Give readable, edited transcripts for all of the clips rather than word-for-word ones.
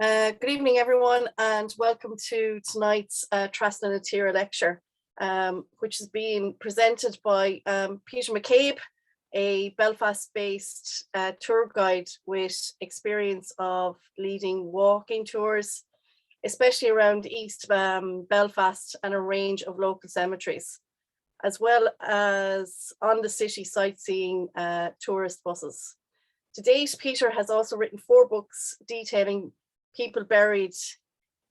Good evening, everyone, and welcome to tonight's Trasna na Tíre lecture, which is being presented by Peter McCabe, a Belfast-based tour guide with experience of leading walking tours, especially around East Belfast and a range of local cemeteries, as well as on the city sightseeing tourist buses. To date, Peter has also written 4 books detailing people buried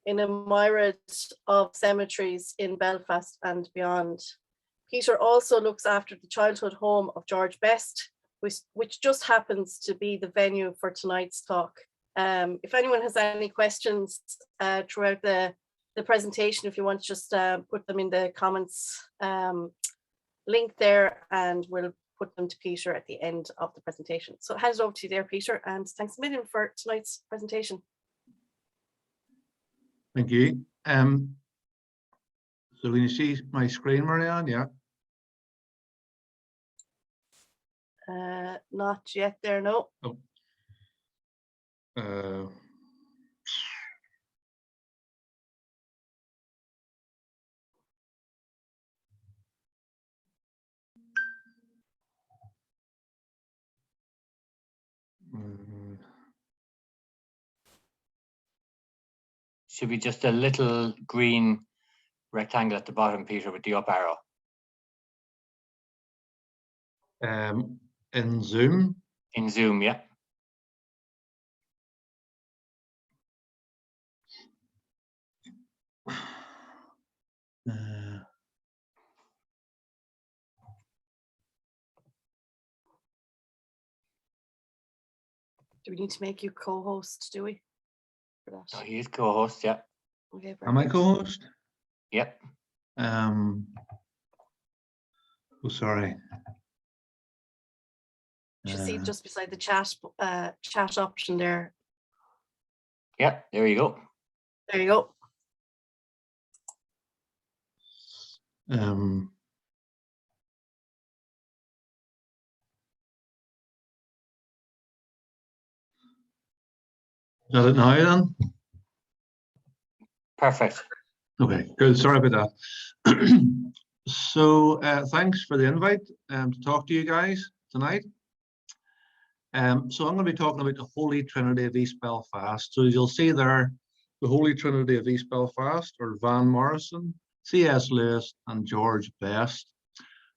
in a myriad of cemeteries in Belfast and beyond. Peter also looks after the childhood home of George Best, which just happens to be the venue for tonight's talk. If anyone has any questions throughout the presentation, if you want to just put them in the comments link there, and we'll put them to Peter at the end of the presentation. So I'll hand it over to you there, Peter, and thanks a million for tonight's presentation. Thank you. So can you see my screen, Marianne? Yeah. Not yet there, no. Oh. Should be just a little green rectangle at the bottom, Peter, with the up arrow. In Zoom? In Zoom, yeah. Do we need to make you co-host, do we? For that? Oh, he is co-host, yeah. Okay, Am I co-host? Yep. Oh, sorry. You should see it just beside the chat option there. Yep, there you go. There you go. Got it now then? Perfect. Okay, good. Sorry about that. So thanks for the invite to talk to you guys tonight. So I'm going to be talking about the Holy Trinity of East Belfast. So as you'll see there, the Holy Trinity of East Belfast are Van Morrison, C.S. Lewis, and George Best.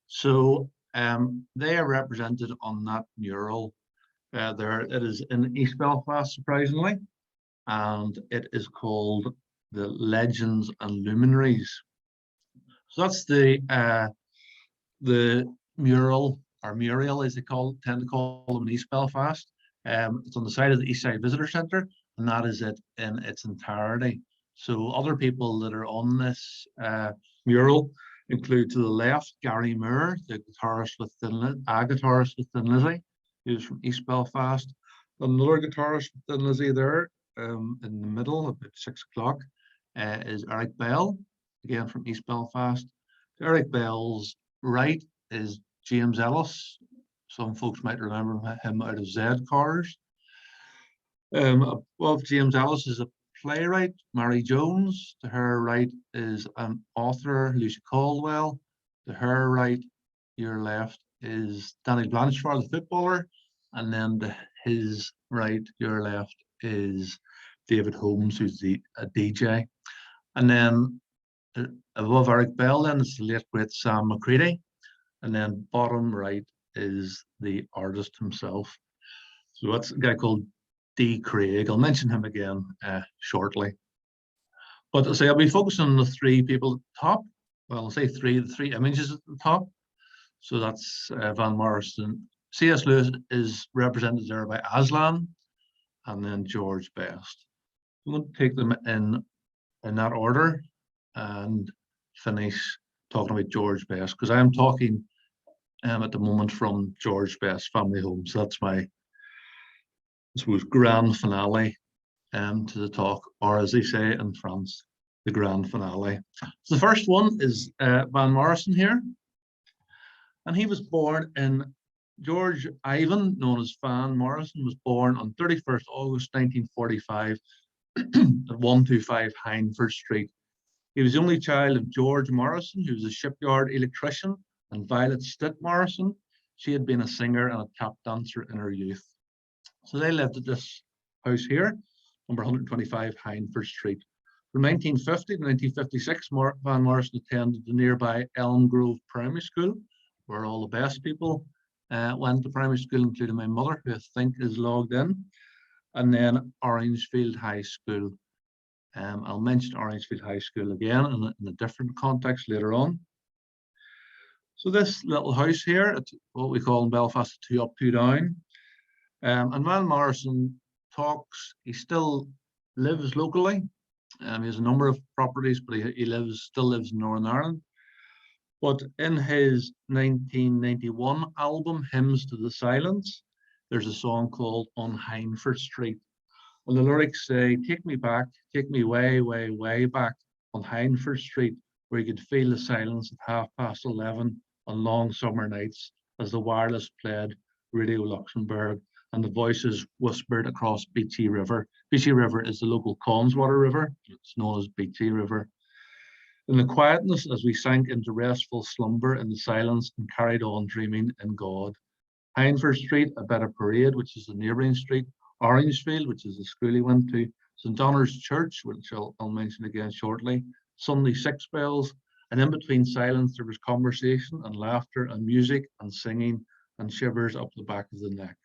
So they are represented on that mural there. It is in East Belfast, surprisingly, and it is called the Legends and Luminaries. So that's the mural, or mural as they tend to call them in East Belfast. It's on the side of the East Side Visitor Centre, and that is it in its entirety. So other people that are on this mural include, to the left, Gary Moore, the guitarist with guitarist with Thin Lizzy, who's from East Belfast. Another guitarist with Thin Lizzy there, in the middle, about 6 o'clock, is Eric Bell, again from East Belfast. To Eric Bell's right is James Ellis. Some folks might remember him out of Z Cars. Above James Ellis is a playwright, Mary Jones. To her right is an author, Lucy Caldwell. To her right, your left, is Danny Blanchard, the footballer. And then to his right, your left, is David Holmes, who's a DJ. And then above Eric Bell then is the late great Sam McCready. And then bottom right is the artist himself. So that's a guy called D. Craig. I'll mention him again shortly. But I'll say I'll be focusing on the 3 people at the top. Well, I'll say the three images at the top. So that's Van Morrison. C.S. Lewis is represented there by Aslan, and then George Best. I'm going to take them in that order and finish talking about George Best, because I am talking at the moment from George Best family home. So that's my, I suppose, grand finale to the talk, or as they say in France, the grand finale. So the first one is Van Morrison here. And he was born in, George Ivan, known as Van Morrison, was born on 31st August 1945 at 125 Hindford Street. He was the only child of George Morrison, who was a shipyard electrician, and Violet Stitt Morrison. She had been a singer and a tap dancer in her youth. So they lived at this house here, number 125 Hindford Street. From 1950 to 1956, Van Morrison attended the nearby Elm Grove Primary School, where all the best people went to primary school, including my mother, who I think is logged in, and then Orangefield High School. I'll mention Orangefield High School again in a different context later on. So this little house here, it's what we call in Belfast, 2 up, 2 down. And Van Morrison talks, he still lives locally. He has a number of properties, but he still lives in Northern Ireland. But in his 1991 album, Hymns to the Silence, there's a song called On Hindford Street. And the lyrics say, take me back, take me way, way, way back on Hindford Street, where you could feel the silence at 11:30 on long summer nights as the wireless played Radio Luxembourg and the voices whispered across Beachy River. Beachy River is the local Connswater River. It's known as Beachy River. In the quietness, as we sank into restful slumber in the silence and carried on dreaming in God. Hindford Street, a bit of Parade, which is the neighbouring street, Orangefield, which is the school he went to, St Honor's Church, which I'll mention again shortly, Sunday six bells, and in between silence there was conversation and laughter and music and singing and shivers up the back of the neck.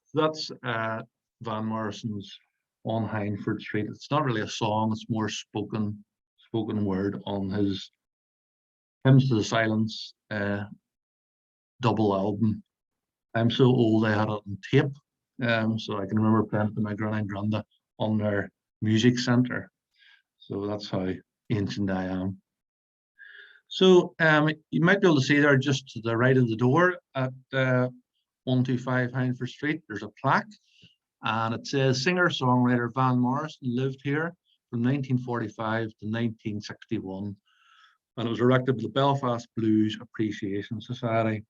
So that's Van Morrison's On Hindford Street. It's not really a song, it's more spoken word on his Hymns to the Silence double album. I'm so old I had it on tape. So I can remember playing to my granny and granda on their music centre. So that's how ancient I am. So you might be able to see there just to the right of the door at 125 Hindford Street, there's a plaque and it says singer-songwriter Van Morrison lived here from 1945 to 1961. And it was erected by the Belfast Blues Appreciation Society.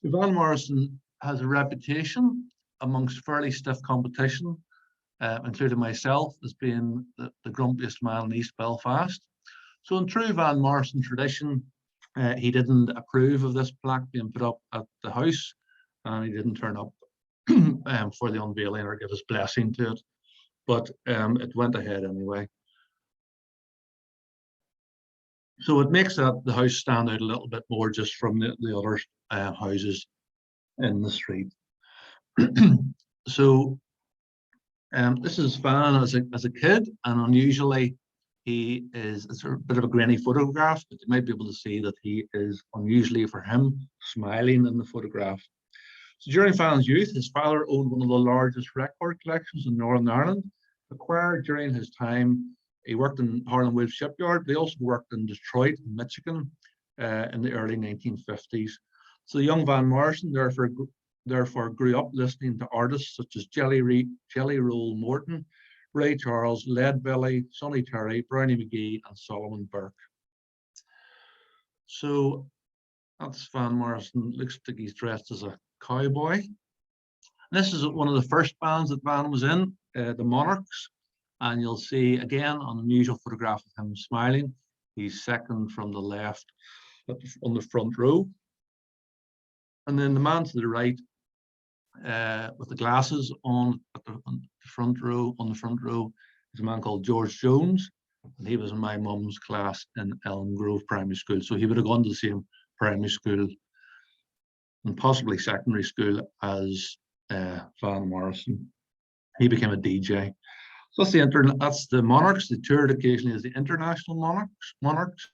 So Van Morrison has a reputation amongst fairly stiff competition, including myself, as being the grumpiest man in East Belfast. So in true Van Morrison tradition, he didn't approve of this plaque being put up at the house, and he didn't turn up for the unveiling or give his blessing to it, but it went ahead anyway. So it makes the house stand out a little bit more just from the other houses in the street. So this is Van as a kid, and unusually it's a bit of a grainy photograph, but you might be able to see that he is unusually for him smiling in the photograph. So during Van's youth, his father owned one of the largest record collections in Northern Ireland. Acquired during his time, he worked in Harlan Wolff Shipyard, but he also worked in Detroit, Michigan, in the early 1950s. So young Van Morrison therefore grew up listening to artists such as Jelly Roll Morton, Ray Charles, Leadbelly, Sonny Terry, Brownie McGee, and Solomon Burke. So that's Van Morrison. Looks like he's dressed as a cowboy. This is one of the first bands that Van was in, the Monarchs. And you'll see again an unusual photograph of him smiling. He's second from the left on the front row. And then the man to the right with the glasses on at the front row, is a man called George Jones. And he was in my mum's class in Elm Grove Primary School. So he would have gone to the same primary school and possibly secondary school as Van Morrison. He became a DJ. So that's the Monarchs. They toured occasionally as the International Monarchs.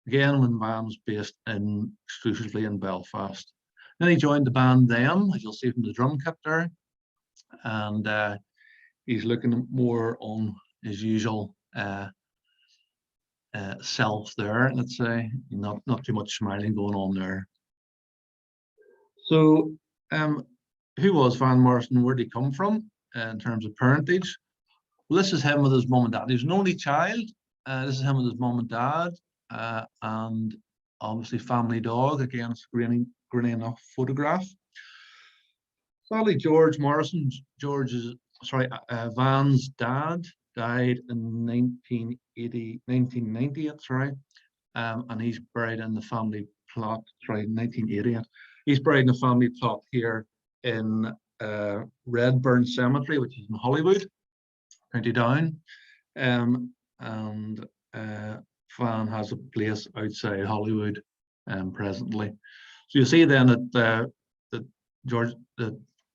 Again, when Van was based exclusively in Belfast. Then he joined the band Them, as you'll see from the drum kit there. And he's looking more on his usual self there, let's say. Not too much smiling going on there. So who was Van Morrison? Where did he come from in terms of parentage? Well, this is him with his mum and dad. He was an only child. This is him with his mum and dad, and obviously family dog. Again, it's a grainy enough photograph. Sadly, George Morrison, Van's dad, died in 1990, sorry, and he's buried in the family plot, sorry, 1988. He's buried in the family plot here in Redburn Cemetery, which is in Hollywood, County Down. And Van has a place outside Hollywood presently. So you see then that that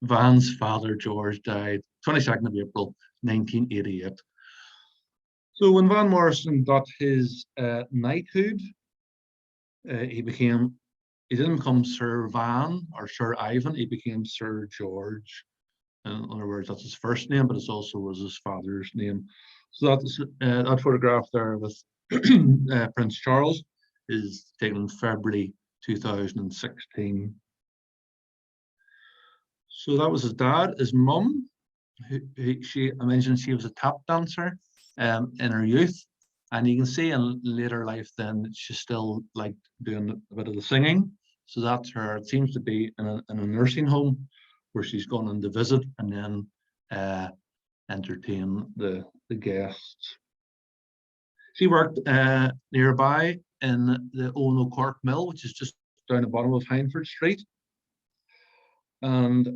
Van's father George died 22nd of April 1988. So when Van Morrison got his knighthood, he didn't become Sir Van or Sir Ivan, he became Sir George. In other words, that's his first name, but it also was his father's name. So that's that photograph there with Prince Charles is taken in February 2016. So that was his dad. His mum, I mentioned she was a tap dancer in her youth, and you can see in later life then she still liked doing a bit of the singing. So that's her. It seems to be in a nursing home where she's gone on to visit and then entertain the guests. She worked nearby in the Ono Cork Mill, which is just down the bottom of Hindford Street. And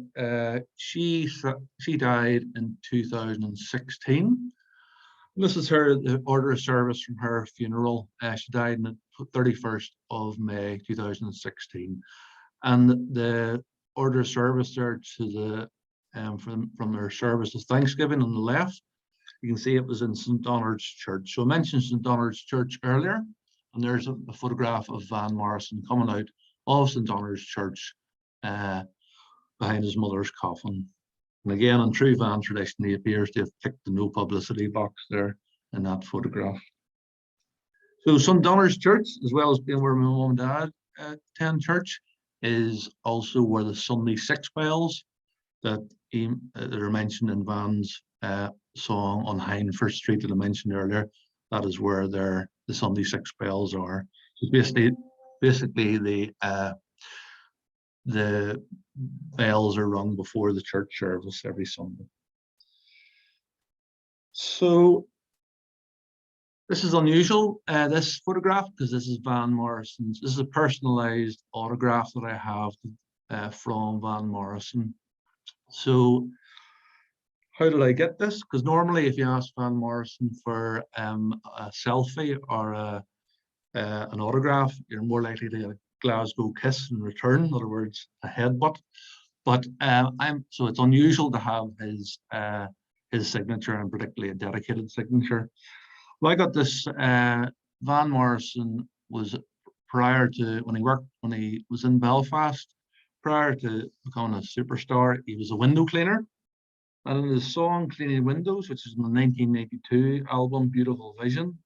she died in 2016. This is the order of service from her funeral. She died on the 31st of May 2016. And the order of service there to the from their service of Thanksgiving on the left, you can see it was in St. Donald's Church. So I mentioned St. Donald's Church earlier, and there's a photograph of Van Morrison coming out of St. Donald's Church behind his mother's coffin. And again, in true Van tradition, he appears to have ticked the no publicity box there in that photograph. So St. Donald's Church, as well as being where my mum and dad attend church, is also where the Sunday Six Bells that are mentioned in Van's song on Hindford Street that I mentioned earlier. That is where the Sunday Six Bells are. So basically the bells are rung before the church service every Sunday. So this is unusual, this photograph, because this is Van Morrison's. This is a personalized autograph that I have from Van Morrison. So how did I get this? Because normally if you ask Van Morrison for a selfie or an autograph, you're more likely to get a Glasgow kiss in return, in other words, a headbutt. But so it's unusual to have his signature, and particularly a dedicated signature. Well, I got this. Van Morrison was prior to when he was in Belfast, prior to becoming a superstar, he was a window cleaner. And in his song Cleaning Windows, which is in the 1982 album Beautiful Vision,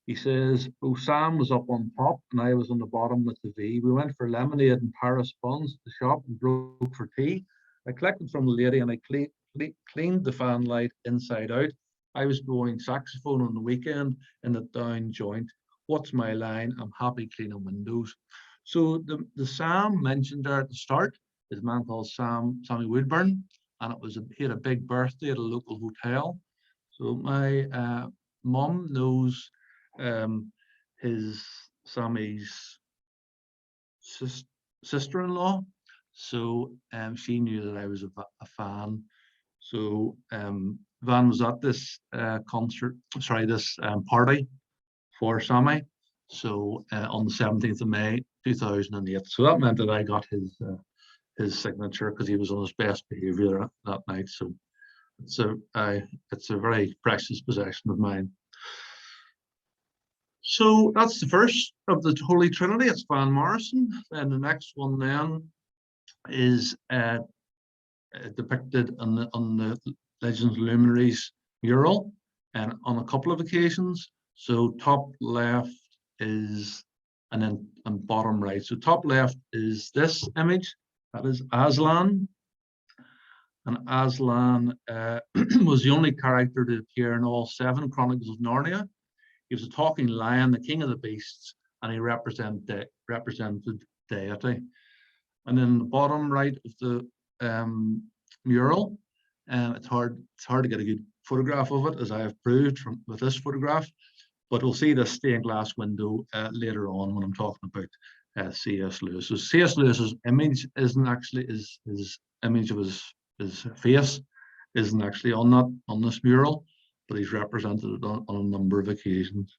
he says, "Oh, Sam was up on top and I was on the bottom with the V. We went for lemonade and Paris buns at the shop and broke for tea. I collected from the lady and I cleaned the fan light inside out. I was blowing saxophone on the weekend in the down joint. What's my line? I'm happy cleaning windows." So the Sam mentioned there at the start is a man called Sammy Woodburn, and he had a big birthday at a local hotel. So my mum knows Sammy's sister-in-law, so she knew that I was a fan. So Van was at this this party for Sammy. So on the 17th of May 2008. So that meant that I got his signature because he was on his best behavior that night. So it's a very precious possession of mine. So that's the first of the Holy Trinity. It's Van Morrison. And the next one then is depicted on the Legends Luminaries mural, and on a couple of occasions. So top left is, and then on bottom right. So top left is this image, that is Aslan. And Aslan was the only character to appear in all 7 Chronicles of Narnia. He was a talking lion, the king of the beasts, and he represented deity. And then the bottom right of the mural, it's hard to get a good photograph of it, as I have proved with this photograph. But we'll see this stained glass window later on when I'm talking about C.S. Lewis. So C.S. Lewis's image isn't actually his image of his face isn't actually on this mural, but he's represented it on a number of occasions.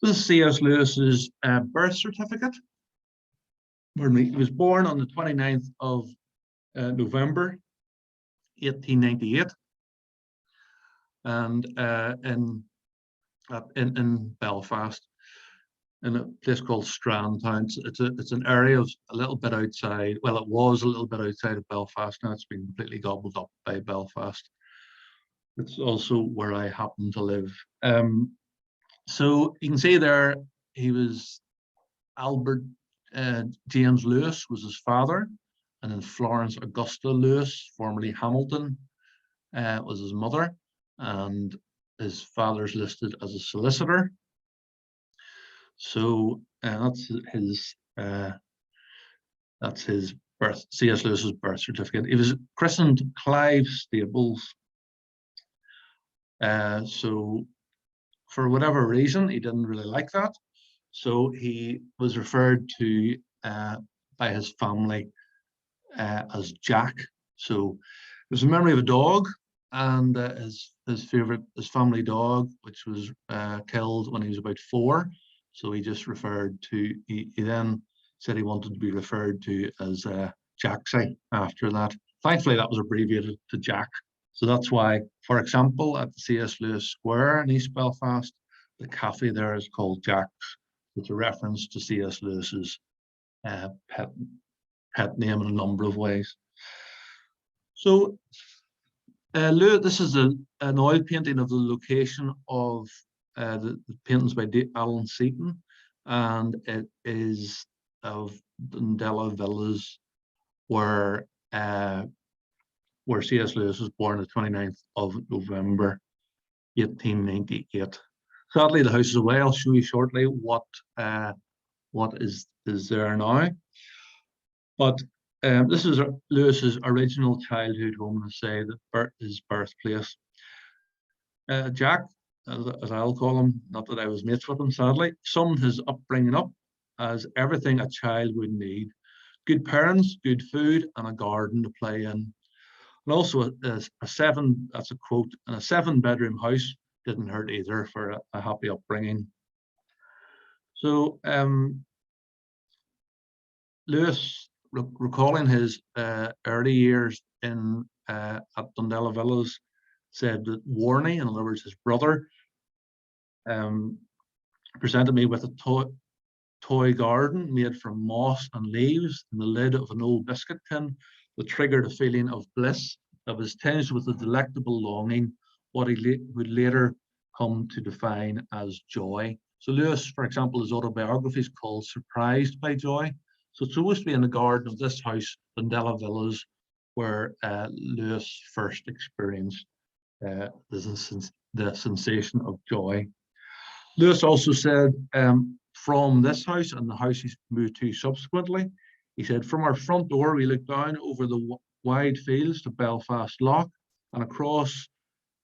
This is C.S. Lewis's birth certificate. He was born on the 29th of November 1898, and in Belfast, in a place called Strandtown. It's an area of a little bit outside. Well, it was a little bit outside of Belfast. Now it's been completely gobbled up by Belfast. It's also where I happen to live. So you can see there, he was Albert James Lewis was his father, and then Florence Augusta Lewis, formerly Hamilton, was his mother, and his father's listed as a solicitor. So that's his birth, C.S. Lewis's birth certificate. He was christened Clive Staples. So for whatever reason, he didn't really like that. So he was referred to by his family as Jack. So it was a memory of a dog, and his family dog, which was killed when he was about 4. So he just referred to, he then said he wanted to be referred to as Jacksy after that. Thankfully, that was abbreviated to Jack. So that's why, for example, at the C.S. Lewis Square in East Belfast, the cafe there is called Jack's. It's a reference to C.S. Lewis's pet name in a number of ways. So this is an oil painting of the location of the paintings by Alan Seaton, and it is of Dundela Villas, where C.S. Lewis was born the 29th of November 1898. Sadly, the house is away. I'll show you shortly what is there now. But this is Lewis's original childhood home, and say his birthplace. Jack, as I'll call him, not that I was mates with him, sadly, summed his upbringing up as everything a child would need: good parents, good food, and a garden to play in. And also that's a quote, and a 7-bedroom house didn't hurt either for a happy upbringing. So Lewis, recalling his early years at Dundela Villas, said that Warney, in other words his brother, presented me with a toy garden made from moss and leaves in the lid of an old biscuit tin, that triggered a feeling of bliss that was tinged with a delectable longing, what he would later come to define as joy. So Lewis, for example, his autobiography is called Surprised by Joy. So it's supposed to be in the garden of this house, Dundela Villas, where Lewis first experienced the sensation of joy. Lewis also said, from this house and the house he's moved to subsequently, he said, from our front door, we look down over the wide fields to Belfast Lough and across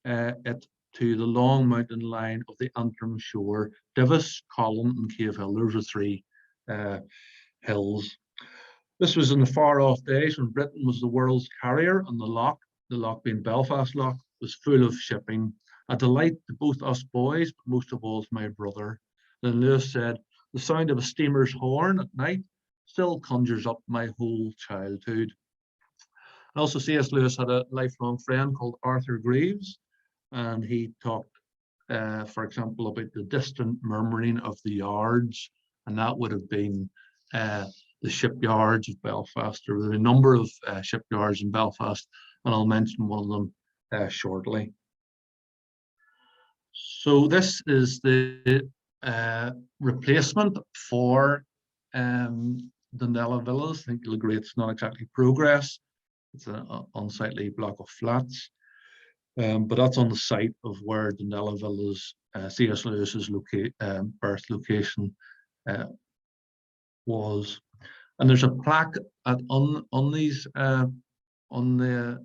it to the long mountain line of the Antrim shore, Divis, Colin, and Cave Hill. Those are 3 hills. This was in the far off days when Britain was the world's carrier, and the Lough being Belfast Lough, was full of shipping, a delight to both us boys, but most of all to my brother. Then Lewis said, the sound of a steamer's horn at night still conjures up my whole childhood. And also C.S. Lewis had a lifelong friend called Arthur Greaves, and he talked, for example, about the distant murmuring of the yards, and that would have been the shipyards of Belfast. There were a number of shipyards in Belfast, and I'll mention one of them shortly. So this is the replacement for Dundela Villas. I think you'll agree it's not exactly progress. It's an unsightly block of flats. But that's on the site of where Dundela Villas, C.S. Lewis's birth location was. And there's a plaque on the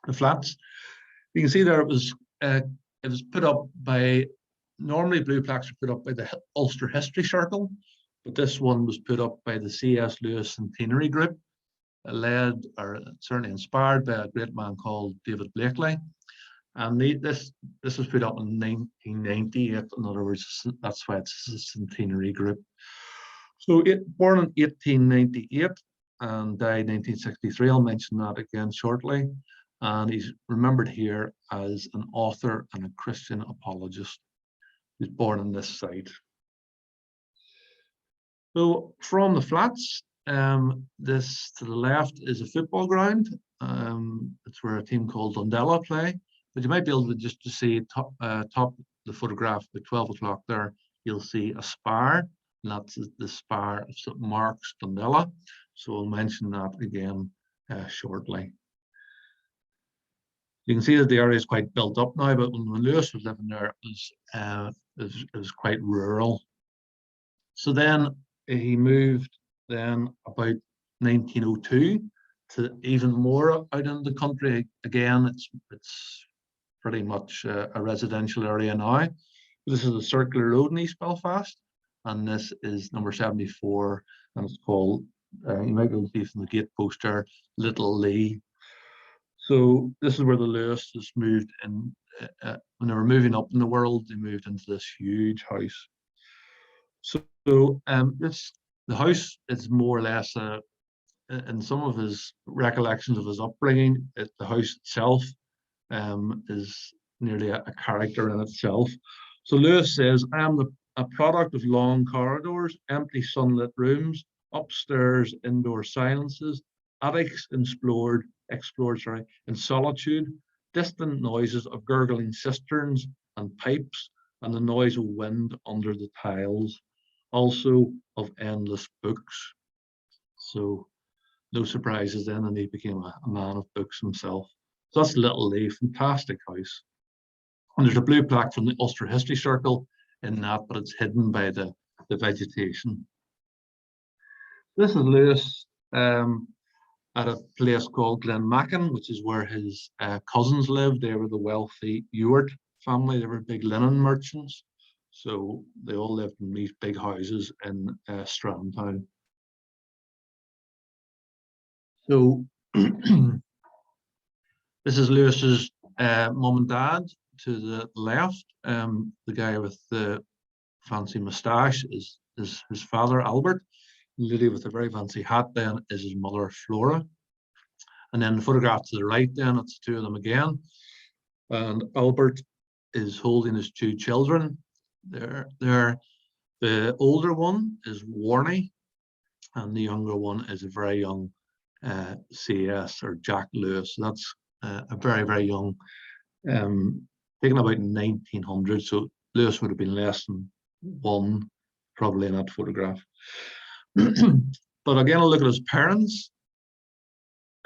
the flats. You can see there it was put up by, normally blue plaques are put up by the Ulster History Circle, but this one was put up by the C.S. Lewis Centenary Group, led or certainly inspired by a great man called David Blakely. And this was put up in 1998. In other words, that's why it's a centenary group. So born in 1898 and died 1963. I'll mention that again shortly. And he's remembered here as an author and a Christian apologist. He was born on this site. So from the flats, this to the left is a football ground. It's where a team called Dundela play. But you might be able to just to see top the photograph at 12 o'clock there, you'll see a spire, and that's the spire of St. Mark's, Dundela. So we'll mention that again shortly. You can see that the area is quite built up now, but when Lewis was living there, it was quite rural. So then he moved then about 1902 to even more out in the country. Again, it's pretty much a residential area now. This is a circular road in East Belfast, and this is number 74, and it's called, you might be able to see from the gate poster, Little Lee. So this is where the Lewises moved in. When they were moving up in the world, they moved into this huge house. So the house is more or less, in some of his recollections of his upbringing, the house itself is nearly a character in itself. So Lewis says, I am a product of long corridors, empty sunlit rooms, upstairs indoor silences, attics explored in solitude, distant noises of gurgling cisterns and pipes, and the noise of wind under the tiles, also of endless books. So no surprises then, and he became a man of books himself. So that's Little Lee, fantastic house. And there's a blue plaque from the Ulster History Circle in that, but it's hidden by the vegetation. This is Lewis at a place called Glenmackin, which is where his cousins lived. They were the wealthy Ewart family. They were big linen merchants. So they all lived in these big houses in Strandtown. So this is Lewis's mum and dad to the left. The guy with the fancy moustache is his father, Albert. The lady with the very fancy hat then is his mother, Flora. And then the photograph to the right then, it's the two of them again. And Albert is holding his two children. The older one is Warnie, and the younger one is a very young CS or Jack Lewis. So that's a very, very young, taken about 1900. So Lewis would have been less than one probably in that photograph. But again, I'll look at his parents.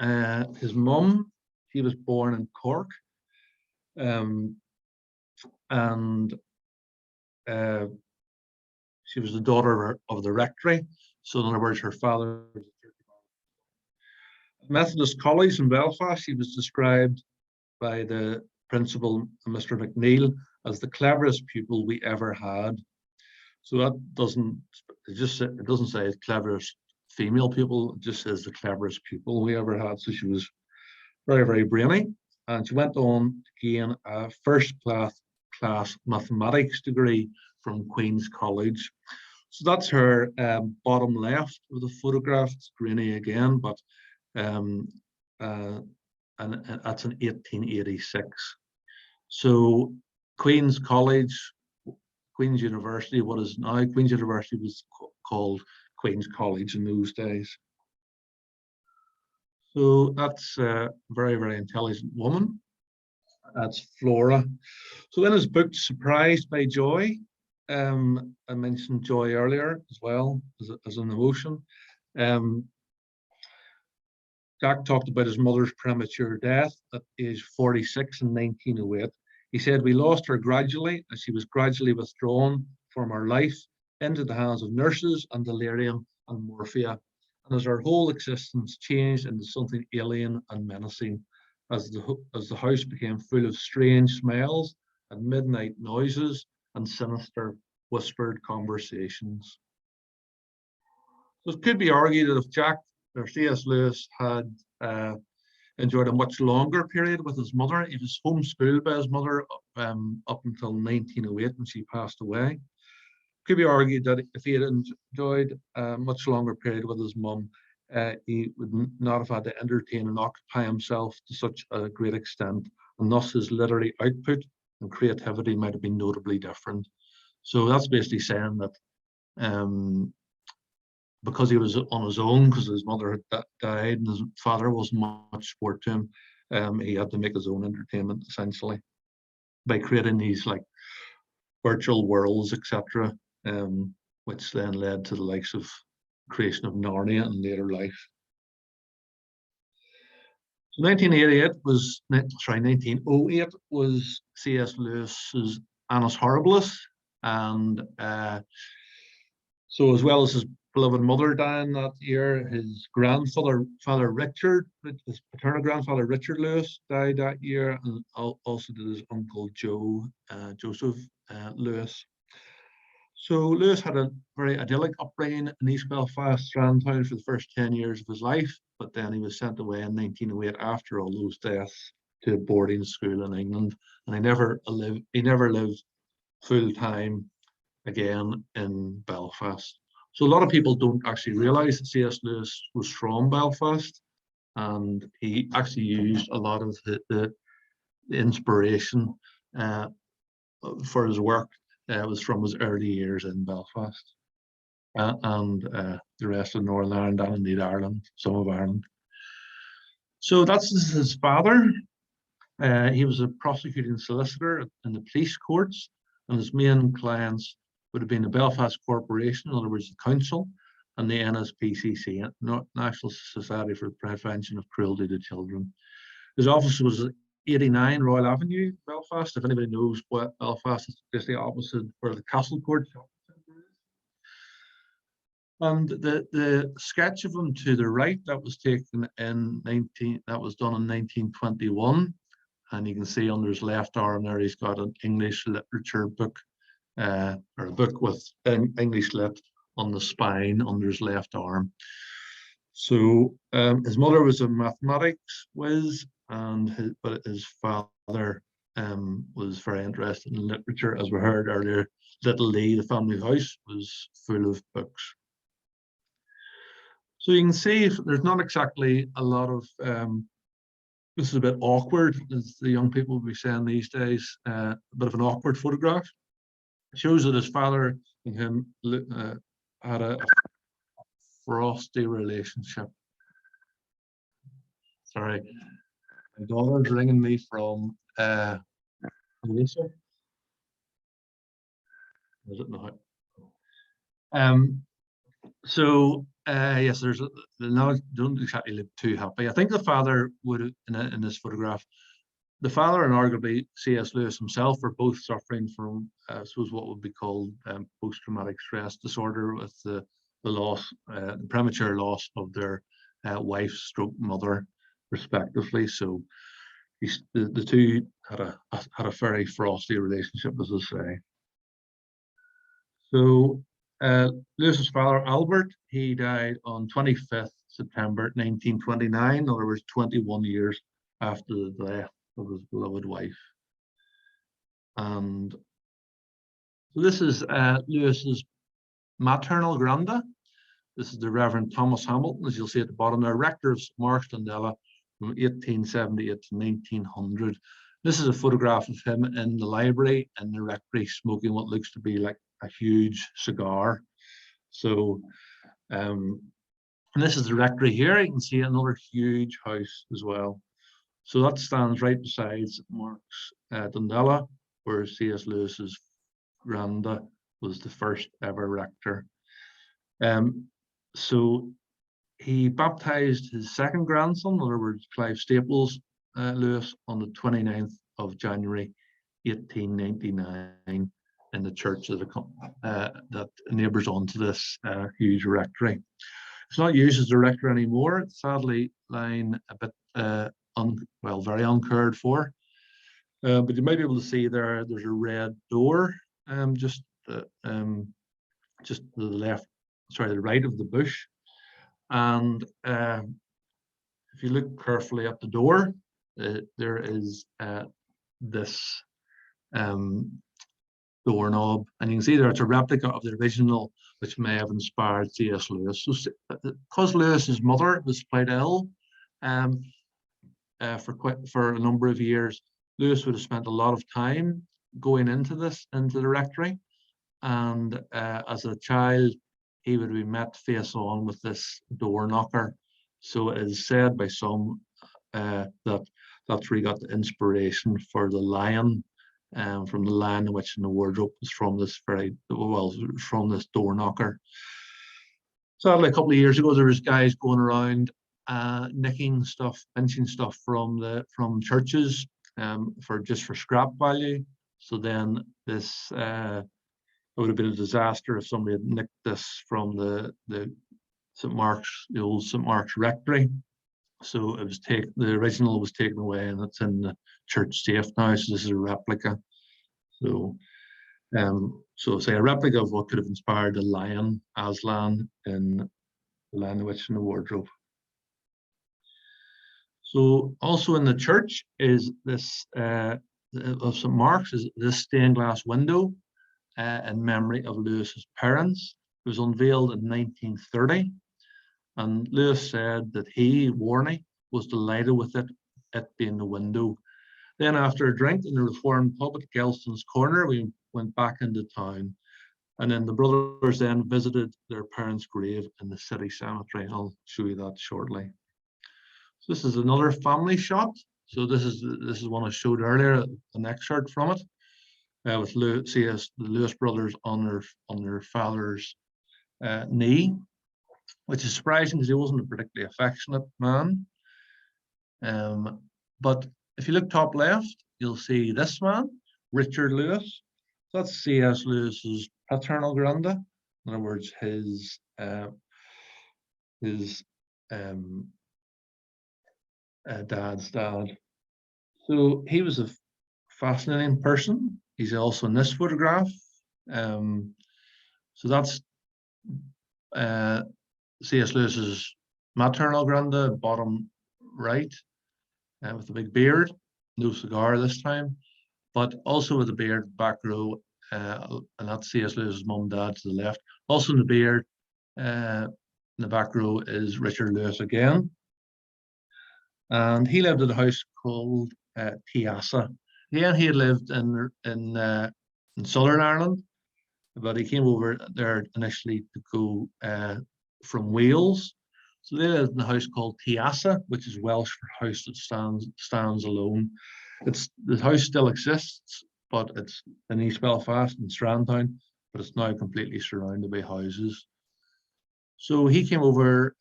His mum, she was born in Cork, and she was the daughter of the rectory. So in other words, her father was a Methodist College in Belfast. She was described by the principal, Mr. McNeil, as the cleverest pupil we ever had. So that doesn't say cleverest female pupil, it just says the cleverest pupil we ever had. So she was very, very brainy, and she went on to gain a first class mathematics degree from Queen's College. So that's her bottom left of the photograph. It's grainy again, but and that's in 1886. So Queen's College, Queen's University, what is now Queen's University, was called Queen's College in those days. So that's a very, very intelligent woman. That's Flora. So in his book, Surprised by Joy, I mentioned joy earlier as well as an emotion. Jack talked about his mother's premature death at age 46 in 1908. He said, we lost her gradually as she was gradually withdrawn from our life into the hands of nurses and delirium and morphia, and as our whole existence changed into something alien and menacing, as the house became full of strange smells and midnight noises and sinister whispered conversations. So it could be argued that if Jack or C.S. Lewis had enjoyed a much longer period with his mother, he was homeschooled by his mother up until 1908 when she passed away. It could be argued that if he had enjoyed a much longer period with his mum, he would not have had to entertain and occupy himself to such a great extent, and thus his literary output and creativity might have been notably different. So that's basically saying that because he was on his own, because his mother had died and his father wasn't much support to him, he had to make his own entertainment essentially by creating these like virtual worlds, etc., which then led to the likes of creation of Narnia in later life. So 1908 was C.S. Lewis's Annus Horribilis, and so as well as his beloved mother dying that year, his grandfather, his paternal grandfather Richard Lewis died that year, and also did his uncle Joseph Lewis. So Lewis had a very idyllic upbringing in East Belfast, Strandtown, for the first 10 years of his life, but then he was sent away in 1908 after all those deaths to a boarding school in England, and he never lived full time again in Belfast. So a lot of people don't actually realise that C.S. Lewis was from Belfast, and he actually used a lot of the inspiration for his work was from his early years in Belfast and the rest of Northern Ireland and indeed Ireland, some of Ireland. So that's his father. He was a prosecuting solicitor in the police courts, and his main clients would have been the Belfast Corporation, in other words, the council, and the NSPCC, National Society for the Prevention of Cruelty to Children. His office was 89 Royal Avenue, Belfast. If anybody knows what Belfast is, just the opposite where the Castle Court. And the sketch of him to the right that was taken in that was done in 1921, and you can see under his left arm there he's got an English literature book, or a book with English lit on the spine under his left arm. So his mother was a mathematics whiz, but his father was very interested in literature. As we heard earlier, Little Lee, the family house, was full of books. So you can see there's not exactly a lot of, this is a bit awkward, as the young people will be saying these days, a bit of an awkward photograph. It shows that his father and him had a frosty relationship. Sorry, my daughter's ringing me from Alicia. Is it not? Yes, there's now don't exactly look too happy. I think the father would in this photograph, the father and arguably C.S. Lewis himself were both suffering from I suppose what would be called post-traumatic stress disorder, with the loss, the premature loss of their wife stroke mother respectively. So the two had a very frosty relationship, as I say. So Lewis's father, Albert, he died on 25th September 1929, in other words, 21 years after the death of his beloved wife. And so this is Lewis's maternal granda. This is the Reverend Thomas Hamilton, as you'll see at the bottom there, rector of St. Mark's, Dundela, from 1878 to 1900. This is a photograph of him in the library in the rectory, smoking what looks to be like a huge cigar. So, and this is the rectory here. You can see another huge house as well. So that stands right beside St. Mark's, Dundela, where C.S. Lewis's granda was the first ever rector. So he baptized his second grandson, in other words, Clive Staples Lewis, on the 29th of January 1899 in the church that neighbours onto this huge rectory. It's not used as a rectory anymore. It's sadly lying a bit well, very uncared for. But you might be able to see there's a red door just to the left, sorry, the right of the bush. And if you look carefully at the door, there is this doorknob, and you can see there it's a replica of the original, which may have inspired C.S. Lewis. So, because Lewis's mother was quite ill for a number of years, Lewis would have spent a lot of time going into the rectory, and as a child, he would be met face on with this door knocker. So it is said by some that that's where he got the inspiration for the lion, from the Lion, the Witch, and the Wardrobe, was from this from this door knocker. Sadly, a couple of years ago, there was guys going around nicking stuff, pinching stuff from churches for scrap value. So then this it would have been a disaster if somebody had nicked this from the St. Mark's, the old St. Mark's rectory. So it was the original was taken away, and it's in the church safe now. So this is a replica. So say a replica of what could have inspired the lion, Aslan, in The Lion, the Witch, and the Wardrobe. So also in the church is this of St. Mark's, is this stained glass window in memory of Lewis's parents. It was unveiled in 1930. And Lewis said that he, Warney, was delighted with it being the window. Then after a drink in the Reformed pub at Gelston's Corner, we went back into town. And then the brothers then visited their parents' grave in the city cemetery. I'll show you that shortly. So this is another family shot. So this is one I showed earlier, an excerpt from it, with the Lewis brothers on their father's knee, which is surprising because he wasn't a particularly affectionate man. But if you look top left, you'll see this man, Richard Lewis. That's C.S. Lewis's paternal granda. In other words, his dad's dad. So he was a fascinating person. He's also in this photograph. So that's C.S. Lewis's maternal granda, bottom right, with a big beard, no cigar this time, but also with a beard back row, and that's C.S. Lewis's mum and dad to the left. Also in the beard, in the back row, is Richard Lewis again. And he lived at a house called Tiasa. Again, he had lived in Southern Ireland, but he came over there initially to go from Wales. So they lived in a house called Tiasa, which is Welsh for house that stands alone. The house still exists, but it's in East Belfast in Strandtown, but it's now completely surrounded by houses. So he came over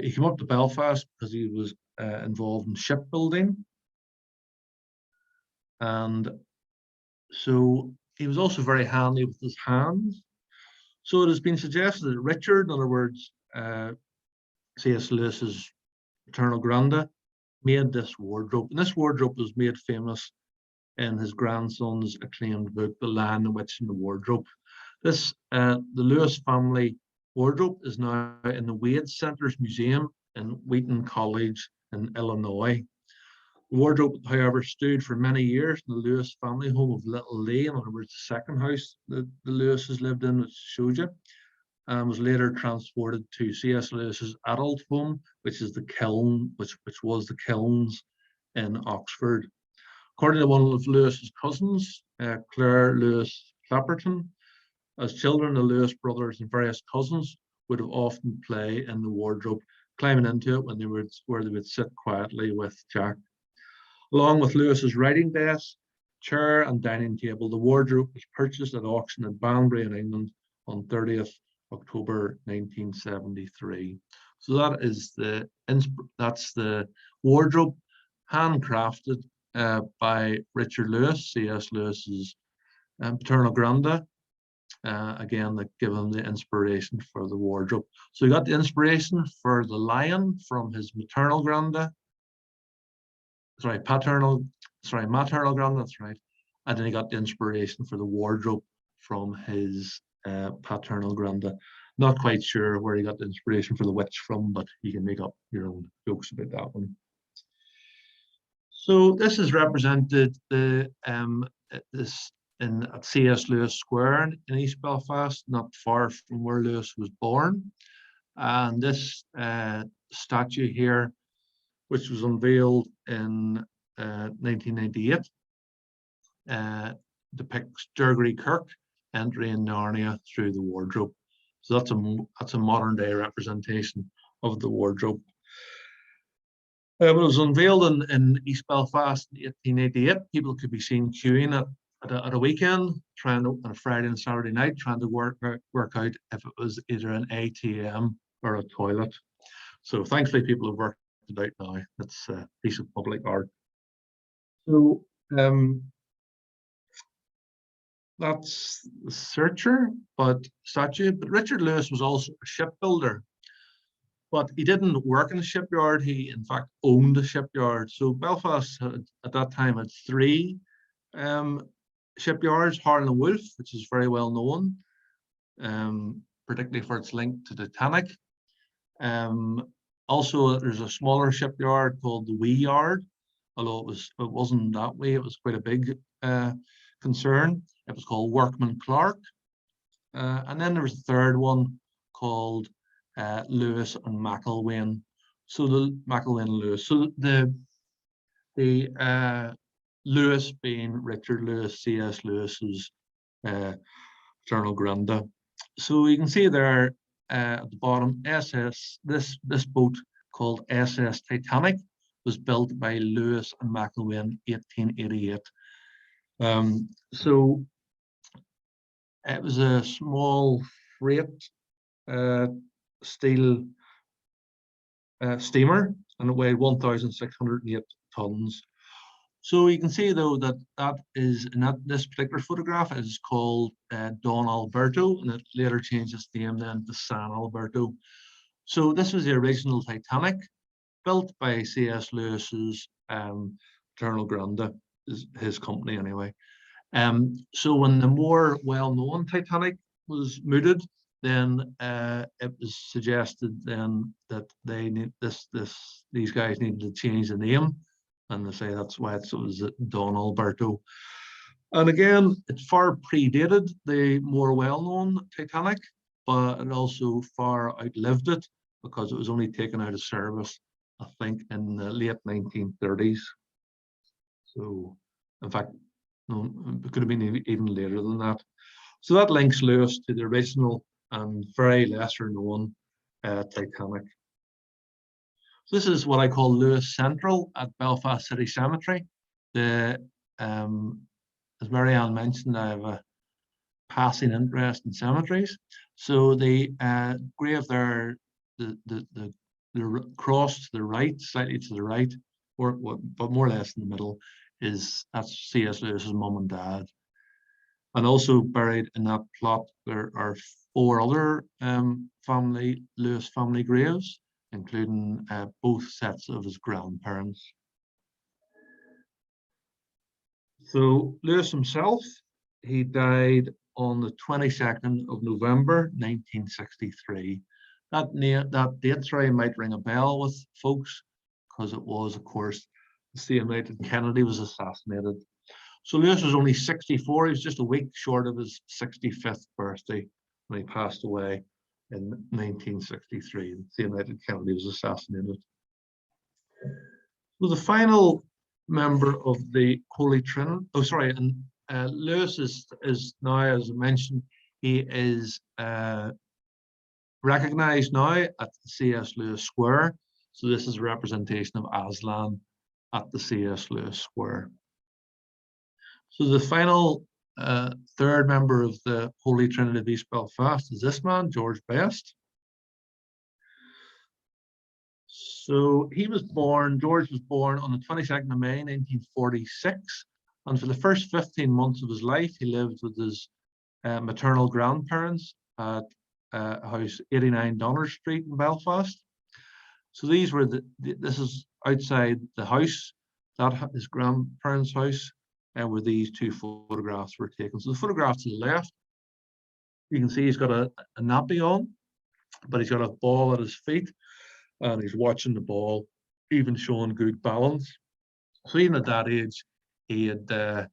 he came up to Belfast because he was involved in shipbuilding, and so he was also very handy with his hands. So it has been suggested that Richard, in other words, C.S. Lewis's paternal granda, made this wardrobe, and this wardrobe was made famous in his grandson's acclaimed book, The Lion, the Witch, and the Wardrobe. This the Lewis family wardrobe is now in the Wade Center's museum in Wheaton College in Illinois. The wardrobe, however, stood for many years in the Lewis family home of Little Lee, in other words, the second house that the Lewises lived in, which showed you, and was later transported to C.S. Lewis's adult home, which is the Kiln, which was the Kilns in Oxford. According to one of Lewis's cousins, Claire Lewis Clapperton, as children, the Lewis brothers and various cousins would have often play in the wardrobe, climbing into it when they would sit quietly with Jack. Along with Lewis's writing desk, chair, and dining table, the wardrobe was purchased at auction in Banbury in England on 30th October 1973. So that is that's the wardrobe, handcrafted by Richard Lewis, C.S. Lewis's paternal granda. Again, that gave him the inspiration for the wardrobe. So he got the inspiration for the lion from his maternal granda, maternal grandma, that's right. And then he got the inspiration for the wardrobe from his paternal granda. Not quite sure where he got the inspiration for the witch from, but you can make up your own jokes about that one. So this is represented at C.S. Lewis Square in East Belfast, not far from where Lewis was born. And this statue here, which was unveiled in 1998, depicts Durgery Kirk entering Narnia through the wardrobe. So that's a modern day representation of the wardrobe. When it was unveiled in East Belfast in 1888, people could be seen queuing at a weekend, on a Friday and Saturday night, trying to work out if it was either an ATM or a toilet. So thankfully, people have worked it out now. It's a piece of public art. So that's the statue. But Richard Lewis was also a shipbuilder. But he didn't work in a shipyard. He, in fact, owned a shipyard. So Belfast at that time had 3 shipyards: Harland and Wolff, which is very well known, particularly for its link to the Titanic. Also, there's a smaller shipyard called the Wee Yard, although it wasn't that way. It was quite a big concern. It was called Workman Clark. And then there was a third one called Lewis and McIlwain. So the McIlwain and Lewis. So the Lewis being Richard Lewis, C.S. Lewis's paternal granda. So you can see there at the bottom, this boat called SS Titanic was built by Lewis and McIlwain 1888. So it was a small freight steel steamer, and it weighed 1,608 tons. So you can see though that is in this particular photograph is called Don Alberto, and it later changed its name then to San Alberto. So this was the original Titanic, built by C.S. Lewis's paternal granda, his company anyway. So when the more well-known Titanic was mooted, then it was suggested then that they need these guys needed to change the name, and they say that's why it was Don Alberto. And again, it far predated the more well-known Titanic, but it also far outlived it because it was only taken out of service, I think, in the late 1930s. So, in fact, no, it could have been even later than that. So that links Lewis to the original and very lesser known Titanic. So this is what I call Lewis Central at Belfast City Cemetery. As Marianne mentioned, I have a passing interest in cemeteries. So the grave there, the cross to the right, slightly to the right, but more or less in the middle, that's C.S. Lewis's mum and dad. And also buried in that plot, there are 4 other Lewis family graves, including both sets of his grandparents. So Lewis himself, he died on the 22nd of November, 1963. That date, sorry, might ring a bell with folks, because it was, of course, the same night that Kennedy was assassinated. So Lewis was only 64. He was just a week short of his 65th birthday when he passed away in 1963, the same night that Kennedy was assassinated. So the final member of the Holy Trinity, and Lewis is now, as I mentioned, he is recognized now at the C.S. Lewis Square. So this is a representation of Aslan at the C.S. Lewis Square. So the final third member of the Holy Trinity of East Belfast is this man, George Best. So George was born on the 22nd of May, 1946. And for the first 15 months of his life, he lived with his maternal grandparents at house 89 Donner Street in Belfast. So these were this is outside the house. his grandparents' house, where these two photographs were taken. So the photograph to the left, you can see he's got a nappy on, but he's got a ball at his feet, and he's watching the ball, even showing good balance. So even at that age, he had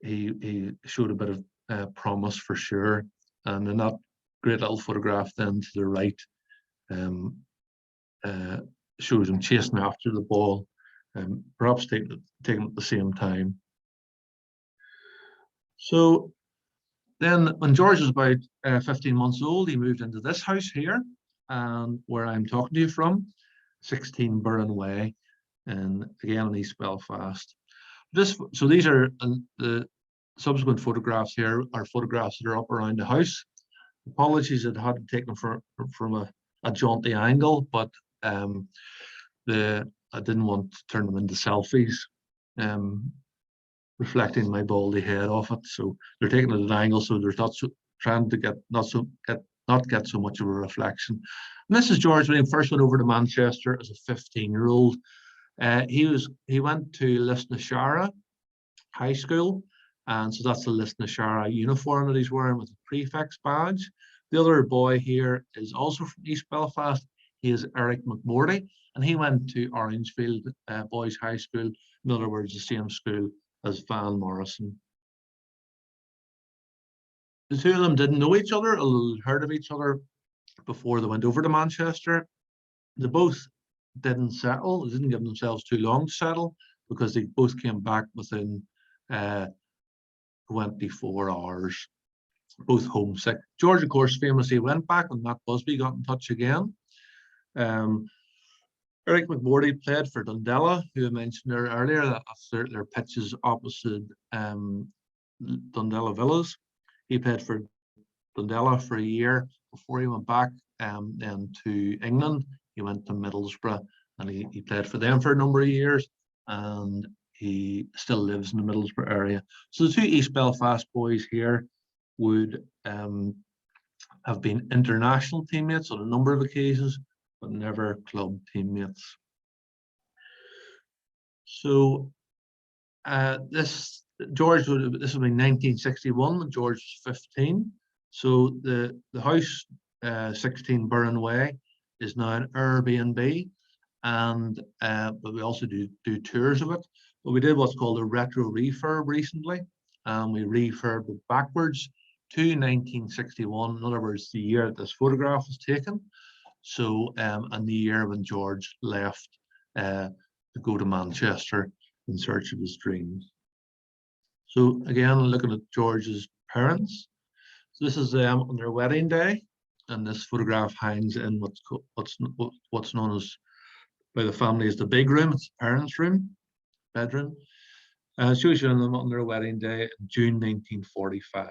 he showed a bit of promise for sure. And in that great little photograph then to the right, shows him chasing after the ball, perhaps taking it at the same time. So then when George was about 15 months old, he moved into this house here, where I'm talking to you from, 16 Burren Way, and again in East Belfast. So these are the subsequent photographs here are photographs that are up around the house. Apologies, it had to take them from a jaunty angle, but I didn't want to turn them into selfies, reflecting my baldy head off it. So they're taken at an angle, so there's trying to not get so much of a reflection. And this is George when he first went over to Manchester as a 15-year-old. He went to Lisnashara High School, and so that's the Lisnashara uniform that he's wearing with the prefect's badge. The other boy here is also from East Belfast. He is Eric McMorty, and he went to Orangefield Boys High School, in other words, the same school as Van Morrison. The two of them didn't know each other, although they'd heard of each other before they went over to Manchester. They both didn't settle, they didn't give themselves too long to settle, because they both came back within 24 hours, both homesick. George, of course, famously went back, and Matt Busby got in touch again. Eric McMorty played for Dundela, who I mentioned there earlier. That's their pitches opposite Dundela Villas. He played for Dundela for a year before he went back then to England. He went to Middlesbrough, and he played for them for a number of years, and he still lives in the Middlesbrough area. So the two East Belfast boys here would have been international teammates on a number of occasions, but never club teammates. So this would have been 1961 when George was 15. So the house 16 Burren Way is now an Airbnb, and but we also do tours of it. But we did what's called a retro refurb recently, and we refurbed it backwards to 1961. In other words, the year this photograph was taken. So and the year when George left to go to Manchester in search of his dreams. So again, looking at George's parents. So this is them on their wedding day, and this photograph hangs in what's known as by the family as the big room. It's the parents' room, bedroom. Shows you them on their wedding day in June 1945.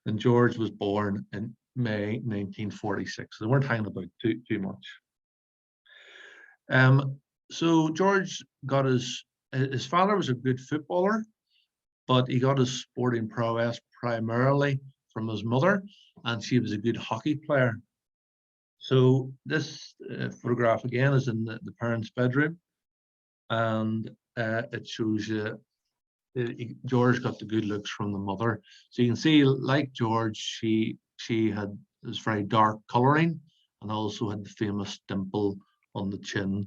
And George was born in May 1946. So they weren't hanging about too much. So George got his father was a good footballer, but he got his sporting prowess primarily from his mother, and she was a good hockey player. So this photograph again is in the parents' bedroom, and it shows you George got the good looks from the mother. So you can see, like George, she was very dark colouring, and also had the famous dimple on the chin.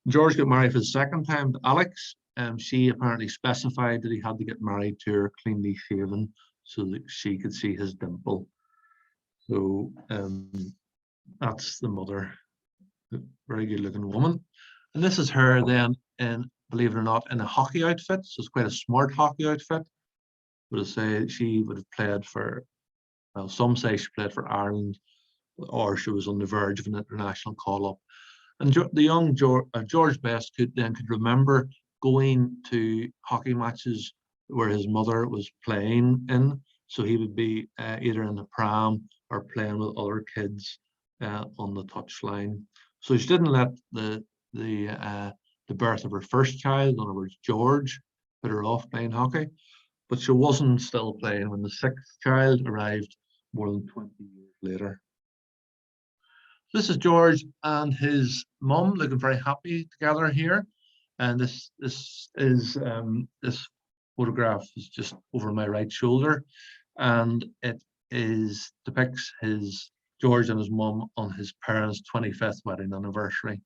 George got married for the second time to Alex. She apparently specified that he had to get married to her cleanly shaven so that she could see his dimple. So that's the mother, very good looking woman. And this is her then in, believe it or not, in a hockey outfit. So it's quite a smart hockey outfit. But I say she would have played for, well, some say she played for Ireland, or she was on the verge of an international call-up. And the young George Best could remember going to hockey matches where his mother was playing in. So he would be either in the pram or playing with other kids on the touchline. So she didn't let the birth of her first child, in other words, George, put her off playing hockey. But she wasn't still playing when the sixth child arrived more than 20 years later. This is George and his mum looking very happy together here. And this photograph is just over my right shoulder, and it depicts George and his mum on his parents' 25th wedding anniversary,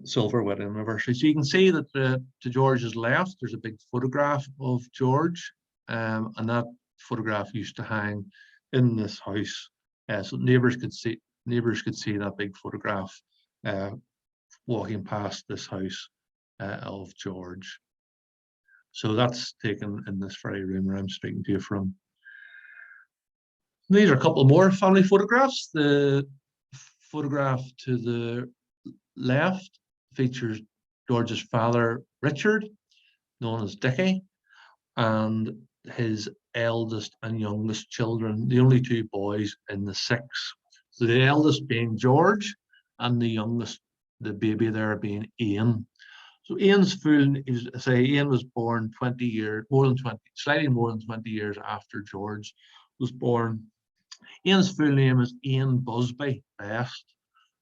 silver wedding anniversary. So you can see that to George's left, there's a big photograph of George, and that photograph used to hang in this house, so neighbours could see that big photograph walking past this house of George. So that's taken in this very room where I'm speaking to you from. These are a couple more family photographs. The photograph to the left features George's father, Richard, known as Dickie, and his eldest and youngest children, the only two boys in the six. So the eldest being George, and the youngest, the baby there, being Ian. So Ian's Ian was born 20 years, slightly more than 20 years after George was born. Ian's full name is Ian Busby Best.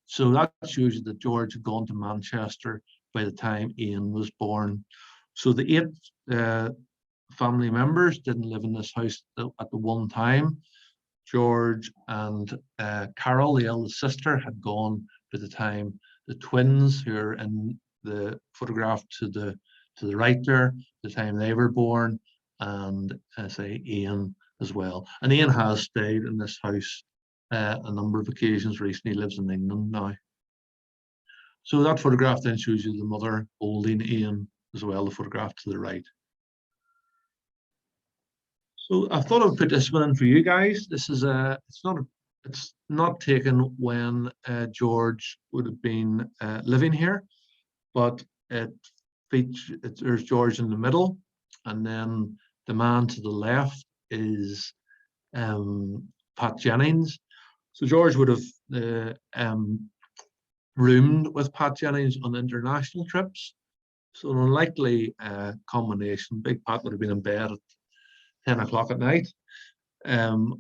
So that shows you that George had gone to Manchester by the time Ian was born. So the 8 family members didn't live in this house at the one time. George and Carol, the eldest sister, had gone by the time the twins, who are in the photograph to the right there, the time they were born, and Ian as well. And Ian has stayed in this house a number of occasions recently. He lives in England now. So that photograph then shows you the mother holding Ian as well, the photograph to the right. So I thought I would put this one in for you guys. This is it's not taken when George would have been living here, but there's George in the middle, and then the man to the left is Pat Jennings. So George would have roomed with Pat Jennings on international trips. So an unlikely combination. Big Pat would have been in bed at 10 o'clock at night,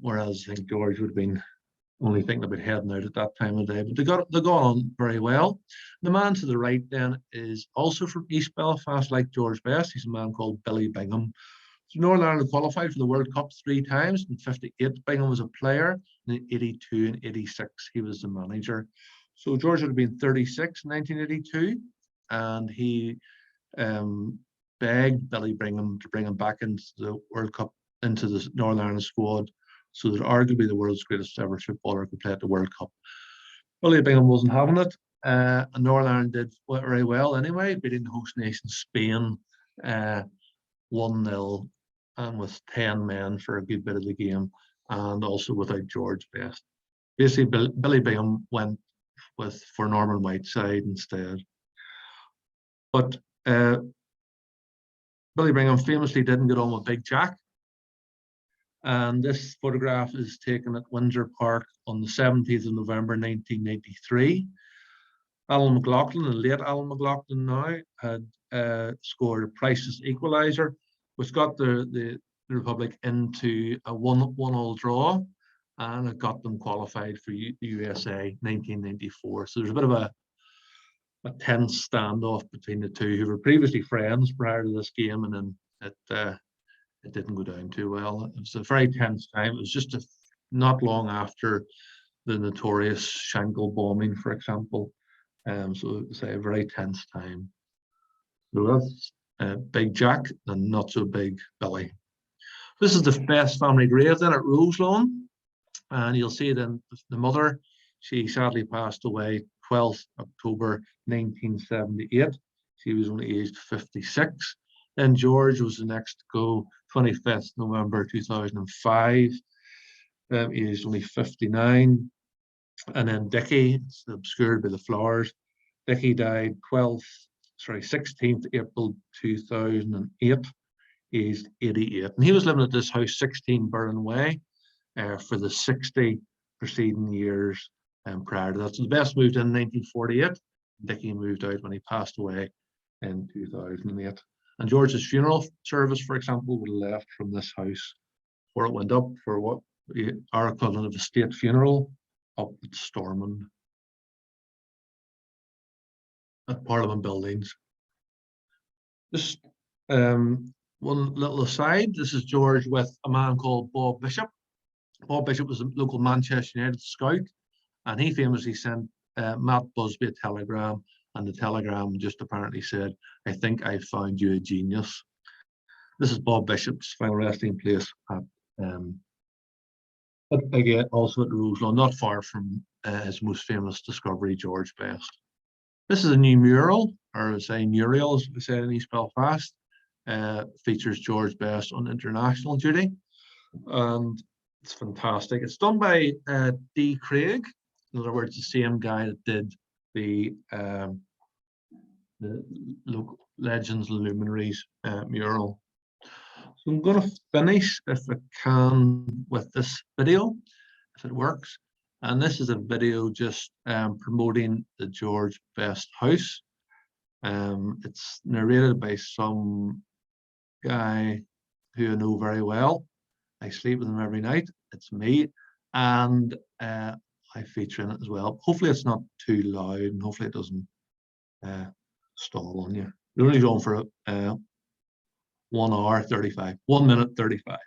whereas I think George would have been only thinking about heading out at that time of day. But they got on very well. The man to the right then is also from East Belfast, like George Best. He's a man called Billy Bingham. So Northern Ireland qualified for the World Cup 3 times. In 58, Bingham was a player. And in 82 and 86, he was the manager. So George would have been 36 in 1982, and he begged Billy Bingham to bring him back into the World Cup, into the Northern Ireland squad, so that arguably the world's greatest ever footballer could play at the World Cup. Billy Bingham wasn't having it, and Northern Ireland did very well anyway, beating the host nation Spain 1-0, and with 10 men for a good bit of the game, and also without George Best. Basically, Billy Bingham went for Norman Whiteside instead. But Billy Bingham famously didn't get on with Big Jack. And this photograph is taken at Windsor Park on the 17th of November 1993. Alan McLaughlin, the late Alan McLaughlin now, had scored a priceless equaliser, which got the Republic into a 1-1 draw, and it got them qualified for USA 1994. So there's a bit of a tense standoff between the two, who were previously friends prior to this game, and then it didn't go down too well. It was a very tense time. It was just not long after the notorious Shankill bombing, for example. So it was a very tense time. So that's Big Jack and not so big Billy. This is the Best family grave then at Roselawn, and you'll see then the mother. She sadly passed away 12th October 1978. She was only aged 56. Then George was the next to go, 25th November 2005. He was only 59. And then Dickie, it's obscured by the flowers. Dickie died 16th April 2008, aged 88. And he was living at this house, 16 Burren Way, for the 60 preceding years prior to that. So the Best moved in 1948. Dickie moved out when he passed away in 2008. And George's funeral service, for example, would have left from this house, where it went up for what our equivalent of a state funeral up at Stormont, at Parliament Buildings. Just one little aside. This is George with a man called Bob Bishop. Bob Bishop was a local Manchester United scout, and he famously sent Matt Busby a telegram, and the telegram just apparently said, "I think I found you a genius." This is Bob Bishop's final resting place again, also at Roselawn, not far from his most famous discovery, George Best. This is a new mural, or say mural, as we say in East Belfast. Features George Best on international duty, and it's fantastic. It's done by D. Craig, in other words, the same guy that did the local Legends and Luminaries mural. So I'm going to finish, if I can, with this video, if it works. And this is a video just promoting the George Best House. It's narrated by some guy who I know very well. I sleep with him every night. It's me, and I feature in it as well. Hopefully it's not too loud, and hopefully it doesn't stall on you. We're only going for 1 hour 35, 1 minute 35.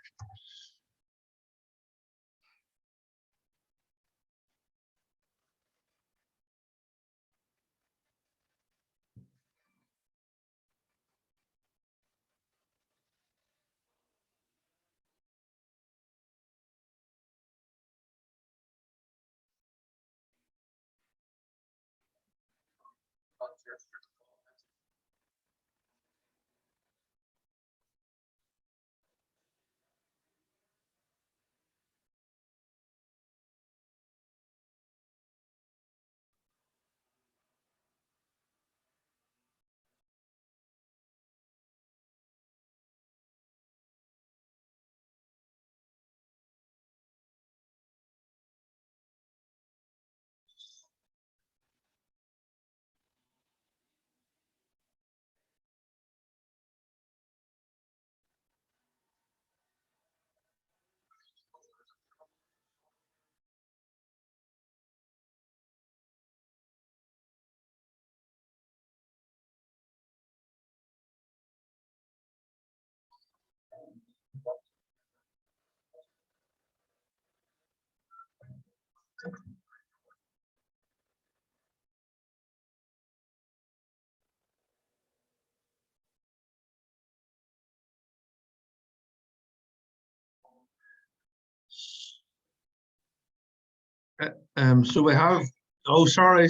So we have, oh, sorry.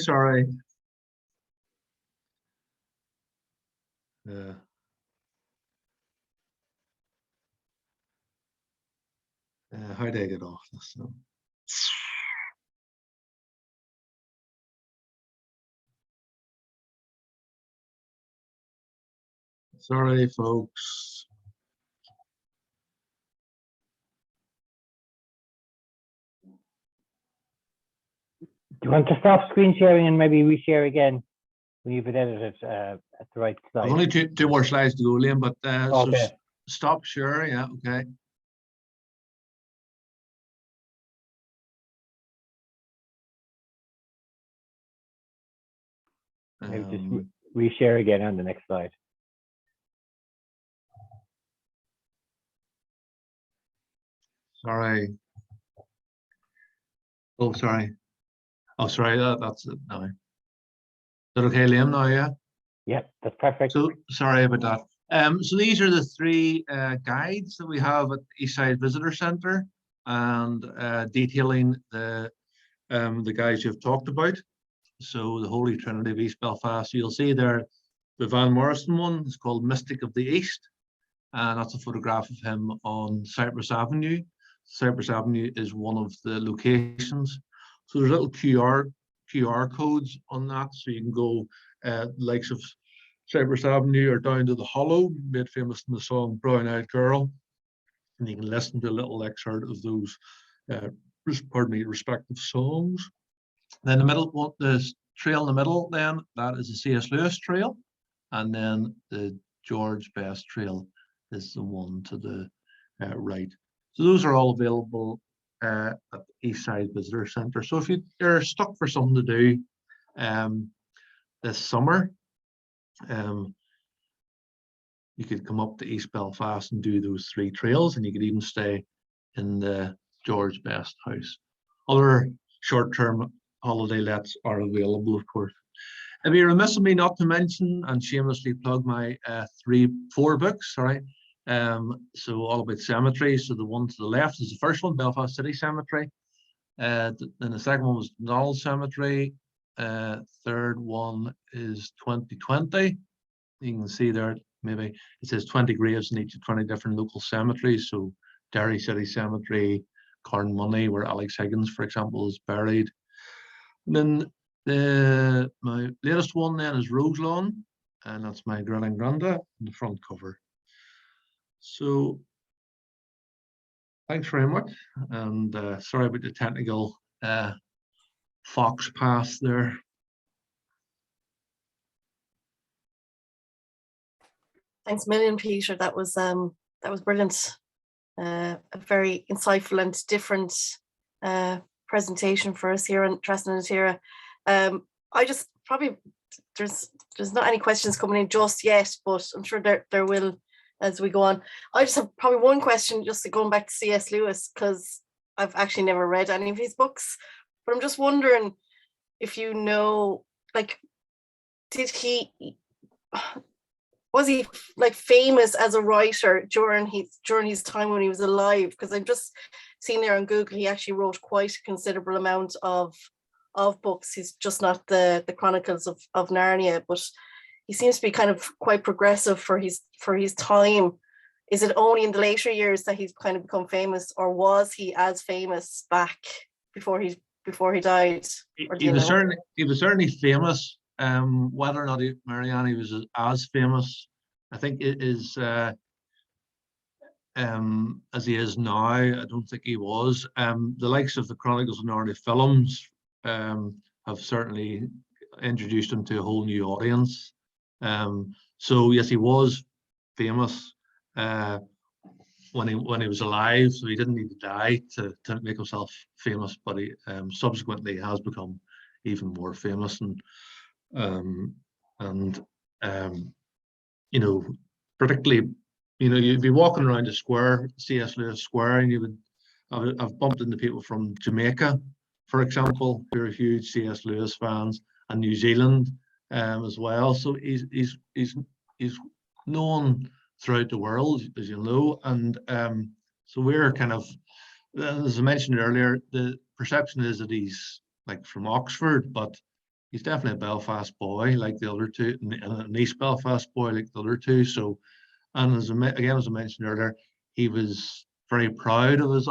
How do I get off this? Sorry, folks. Do you want to stop screen sharing and maybe reshare again when you've edited at the right slide? I've only two more slides to go, Liam, but Okay. so stop share, yeah, okay. Maybe just reshare again on the next slide. Sorry. Oh, sorry. Oh, sorry, that's it now. Is that okay, Liam, now, yeah? Yeah, that's perfect. So, sorry about that. So these are the three guides that we have at the Eastside Visitor Centre, and detailing the guides you've talked about. So the Holy Trinity of East Belfast, you'll see there the Van Morrison one is called Mystic of the East, and that's a photograph of him on Cypress Avenue. Cypress Avenue is one of the locations. So there's little QR codes on that, so you can go likes of Cypress Avenue or down to the Hollow, made famous in the song Brown Eyed Girl, and you can listen to a little excerpt of those respective songs. Then the middle, the trail in the middle, then that is the C.S. Lewis trail, and then the George Best trail is the one to the right. So those are all available at the Eastside Visitor Centre. So if you're stuck for something to do this summer, you could come up to East Belfast and do those 3 trails, and you could even stay in the George Best house. Other short-term holiday lets are available, of course. It'd be remiss of me not to mention and shamelessly plug my 4 books, sorry. So all about cemetery. So the one to the left is the first one, Belfast City Cemetery. Then the second one was Donald Cemetery. Third one is 2020. You can see there, maybe it says 20 graves in each of 20 different local cemeteries. So Derry City Cemetery, Carnmoney, where Alex Higgins, for example, is buried. And then my latest one then is Roselawn, and that's my Gran and Granda on the front cover. So thanks very much, and sorry about the technical fox pass there. Thanks a million, Peter. That was brilliant. A very insightful and different presentation for us here on Treston and Tira. I just probably there's not any questions coming in just yet, but I'm sure there will as we go on. I just have probably one question, just going back to C.S. Lewis, because I've actually never read any of his books, but I'm just wondering if you know, like, was he like famous as a writer during his time when he was alive? Because I've just seen there on Google he actually wrote quite a considerable amount of books. He's just not the Chronicles of Narnia, but he seems to be kind of quite progressive for his time. Is it only in the later years that he's kind of become famous, or was he as famous back before he died? He was certainly famous. Whether or not Marianne was as famous, I think it is as he is now. I don't think he was. The likes of the Chronicles of Narnia films have certainly introduced him to a whole new audience. So yes, he was famous when he was alive. So he didn't need to die to make himself famous, but he subsequently has become even more famous. And you know, particularly, you know, you'd be walking around the square, C.S. Lewis Square, and I've bumped into people from Jamaica, for example, who are huge C.S. Lewis fans, and New Zealand as well. So he's known throughout the world, as you know, and so we're kind of, as I mentioned earlier, the perception is that he's like from Oxford, but he's definitely a Belfast boy like the other two, and an East Belfast boy like the other two. So, and as I mentioned earlier, he was very proud of his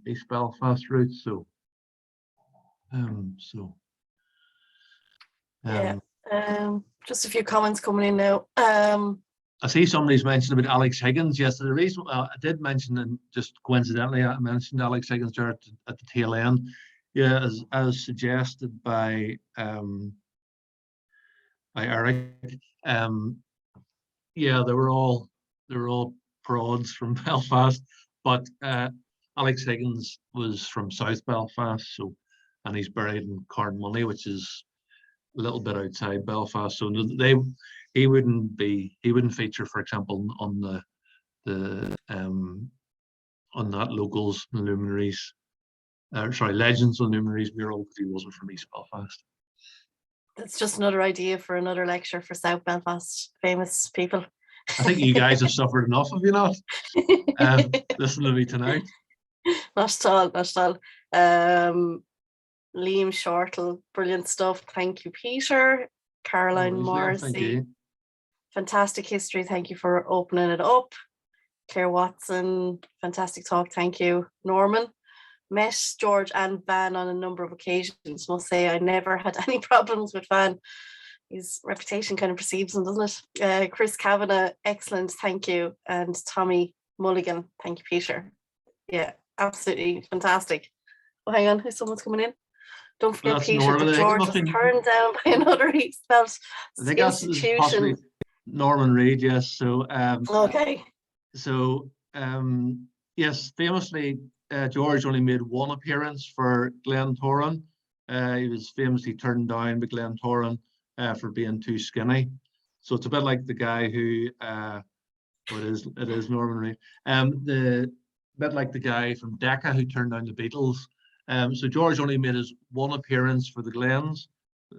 East Belfast roots. So, Just a few comments coming in now. I see somebody's mentioned about Alex Higgins. Yes, the reason I did mention, and just coincidentally, I mentioned Alex Higgins there at the tail end. Yeah, as suggested by Eric. Yeah, they were all prods from Belfast, but Alex Higgins was from South Belfast, so, and he's buried in Carnmoney, which is a little bit outside Belfast. So he wouldn't feature, for example, on that Locals and Luminaries, Legends and Luminaries mural, because he wasn't from East Belfast. That's just another idea for another lecture for South Belfast famous people. I think you guys have suffered enough, have you not? Listen to me tonight. Not at all. Liam Shortle, brilliant stuff. Thank you, Peter. Caroline Morrissey, fantastic history. Thank you for opening it up. Claire Watson, fantastic talk. Thank you. Norman, met George and Van on a number of occasions. Must say I never had any problems with Van. His reputation kind of precedes him, doesn't it? Chris Kavanagh, excellent. Thank you. And Tommy Mulligan, thank you, Peter. Yeah, absolutely fantastic. Oh, hang on, someone's coming in. Don't forget, that's Peter, Norman. that George was turned down by another East Belfast institution. Norman Reid, yes. So okay. So yes, famously, George only made one appearance for Glentoran. He was famously turned down by Glentoran for being too skinny. So it's a bit like the guy who It is Norman Reed. The bit like the guy from Decca who turned down the Beatles. So George only made his one appearance for the Glens,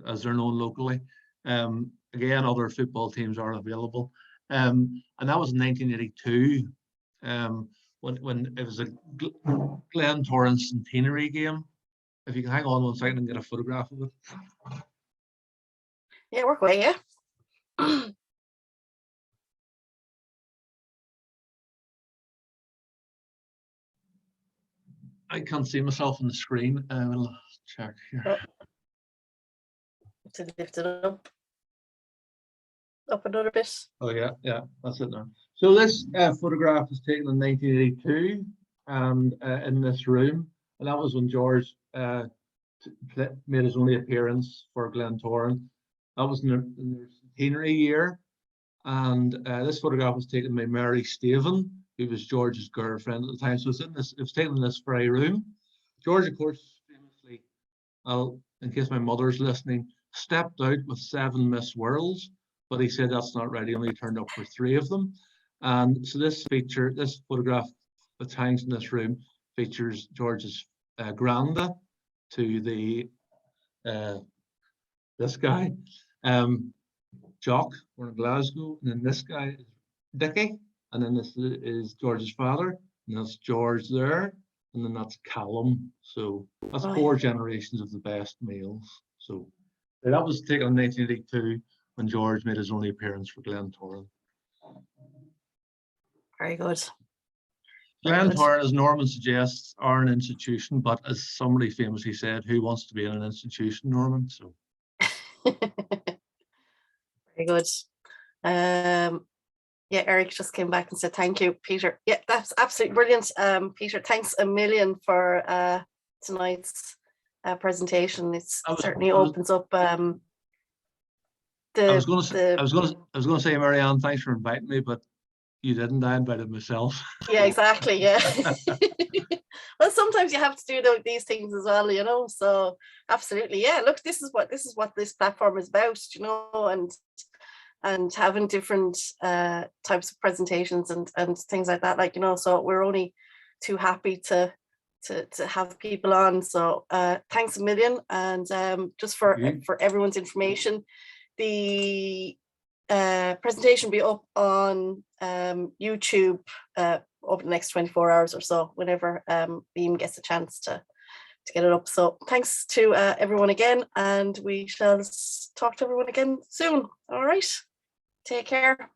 as they're known locally. Again, other football teams are available. And that was in 1982, when it was a Glentoran centenary game. If you can hang on 1 second and get a photograph of it. Yeah, work away, yeah. I can't see myself on the screen. We'll check here. To lift it up another bit. Oh yeah, that's it now. So this photograph was taken in 1982, and in this room, and that was when George made his only appearance for Glentoran. That was in their centenary year, and this photograph was taken by Mary Staven, who was George's girlfriend at the time. So it was taken in this very room. George, of course, famously, in case my mother's listening, stepped out with 7 Miss Worlds, but he said that's not right. He only turned up for 3 of them. And so this photograph that hangs in this room features George's granda to the this guy, Jock, we're in Glasgow, and then this guy is Dickie, and then this is George's father, and that's George there, and then that's Callum. So that's 4 generations of the best males. So that was taken in 1982 when George made his only appearance for Glentoran. Very good. Glentoran, as Norman suggests, are an institution, but as somebody famously said, who wants to be in an institution, Norman? So very good. Yeah, Eric just came back and said thank you, Peter. Yeah, that's absolutely brilliant. Peter, thanks a million for tonight's presentation. It certainly opens up I was going to say, Marianne, thanks for inviting me, but you didn't. I invited myself. Yeah, exactly. Yeah. Well, sometimes you have to do these things as well, you know. So absolutely, yeah. Look, this is what this platform is about, you know, and having different types of presentations and things like that, like, you know. So we're only too happy to have people on. So thanks a million. And just for everyone's information, the presentation will be up on YouTube over the next 24 hours or so, whenever Beam gets a chance to get it up. So thanks to everyone again, and we shall talk to everyone again soon. All right, take care.